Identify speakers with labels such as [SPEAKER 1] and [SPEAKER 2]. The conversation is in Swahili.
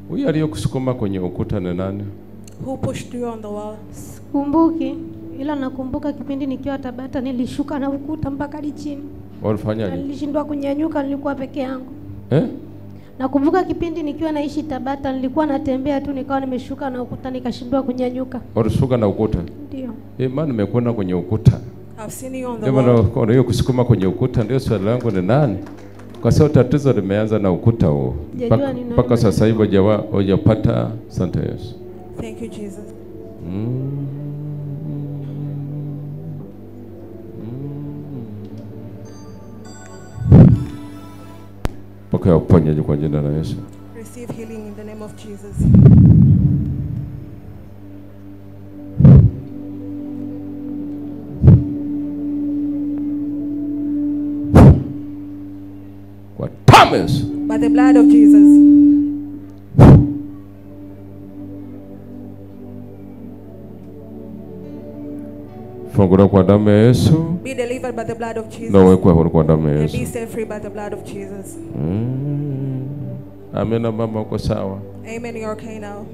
[SPEAKER 1] Huyu aliyokusukuma kwenye ukuta ni nani?
[SPEAKER 2] Who pushed you on the wall?
[SPEAKER 3] Kumbuki, ila nakumbuka kipindi nikiwa Tabata nilishuka na ukuta mpaka chini.
[SPEAKER 1] Walifanyaje?
[SPEAKER 3] Nilishindwa kunyanyuka, nilikuwa peke yangu.
[SPEAKER 1] Nakumbuka
[SPEAKER 3] kipindi nikiwa naishi Tabata nilikuwa natembea tu nikawa nimeshuka na ukuta nikashindwa kunyanyuka.
[SPEAKER 1] Walishuka na ukuta?
[SPEAKER 3] Ndio.
[SPEAKER 1] Maana nimekuona kwenye ukuta.
[SPEAKER 2] I've seen you on the wall.
[SPEAKER 1] Ndio hiyo kusukuma kwenye ukuta ndio swali langu ni nani? Kwa sababu tatizo limeanza na ukuta huo. Mpaka sasa hivi hujapata. Asante Yesu.
[SPEAKER 2] Thank you Jesus.
[SPEAKER 1] Pokea uponyaji kwa jina la Yesu.
[SPEAKER 2] Receive healing in the name of Jesus.
[SPEAKER 1] Kwa damu ya Yesu.
[SPEAKER 2] By the blood of Jesus.
[SPEAKER 1] Fungura kwa damu ya Yesu.
[SPEAKER 2] Be delivered by the blood of Jesus.
[SPEAKER 1] Na wekwe huru kwa damu ya Yesu.
[SPEAKER 2] And be set free by the blood of Jesus.
[SPEAKER 1] Amen. Mama uko sawa.
[SPEAKER 2] Amen. You're okay now.